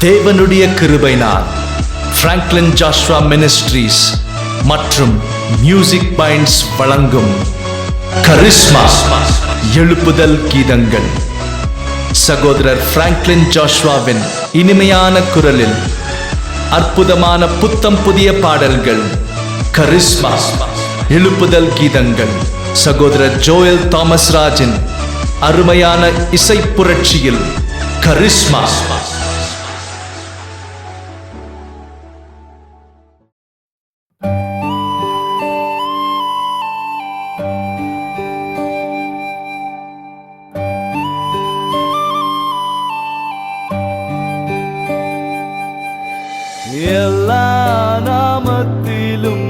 தேவனுடைய கிருபையினால் Franklin Joshua ministries மற்றும் மியூசிக் பாயிண்ட்ஸ் வழங்கும் கரிஸ்மா எழுப்புதல் கீதங்கள். சகோதரர் பிராங்க்லின் ஜாஷ்வாவின் இனிமையான குரலில் அற்புதமான புத்தம் புதிய பாடல்கள். கரிஸ்மா எழுப்புதல் கீதங்கள். சகோதரர் ஜோயல் தாமஸ் ராஜின் அருமையான இசை புரட்சியில் கரிஸ்மா. எல்லா நாமத்திலும்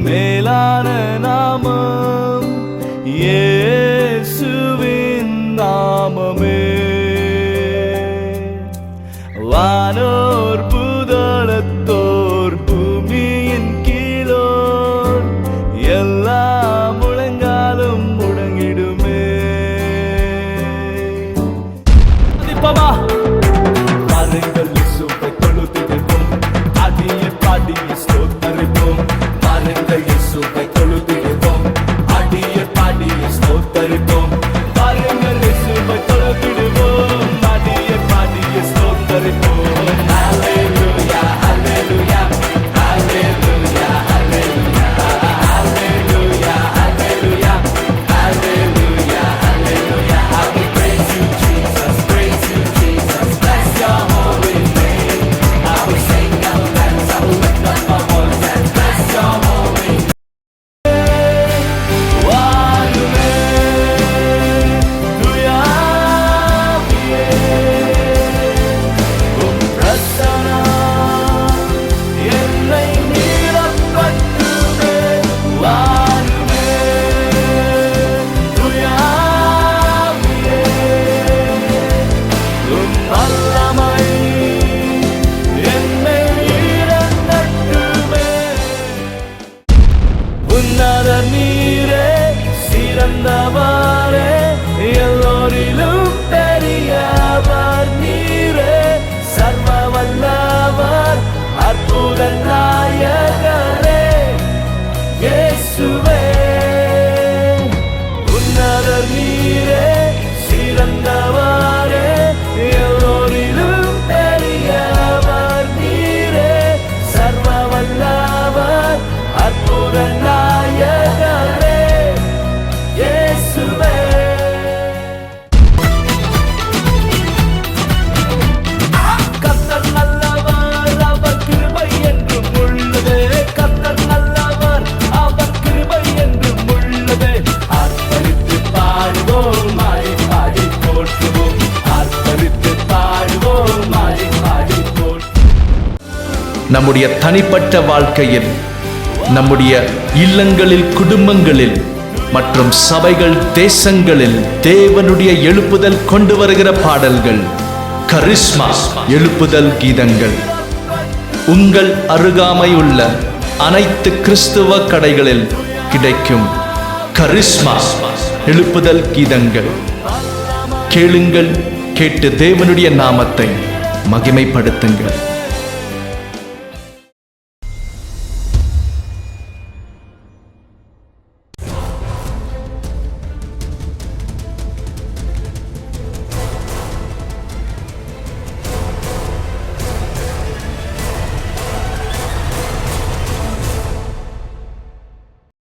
மேலான நாமம் இயேசுவின் நாமமே. வானோர் பூதளத்தோர் பூமியின் கீழோர் எல்லா முழங்காலும் முழங்கிடுமே. நீரே சிறந்தவரே, எல்லோரிலும் பெரியவர் நீரே, சர்வ வல்லவர் அற்புத நாயகரே இயேசுவே. உன்னதர் நீரே சிறந்தவரே, எல்லோரிலும் பெரியவர் நீரே, சர்வ வல்லவர் அற்புத நாயகரே இயேசுவே. கர்த்தர் நல்லவர், அவர் கிருபை என்றும் உள்ளது. கர்த்தர் நல்லவர், அவர் கிருபை என்றும் உள்ளது. ஆர்ப்பரித்து பாடுவோம், ஆடி பாடி போற்றுவோம். ஆர்ப்பரித்து பாடுவோம், ஆடி பாடி போற்றுவோம். நம்முடைய தனிப்பட்ட வாழ்க்கையில், நம்முடைய இல்லங்களில், குடும்பங்களில் மற்றும் சபைகள், தேசங்களில் தேவனுடைய எழுப்புதல் கொண்டு வருகிற பாடல்கள் கரிஸ்மா எழுப்புதல் கீதங்கள். உங்கள் அருகாமையுள்ள அனைத்து கிறிஸ்துவ கடைகளில் கிடைக்கும் கரிஸ்மா எழுப்புதல் கீதங்கள். கேளுங்கள், கேட்டு தேவனுடைய நாமத்தை மகிமைப்படுத்துங்கள்.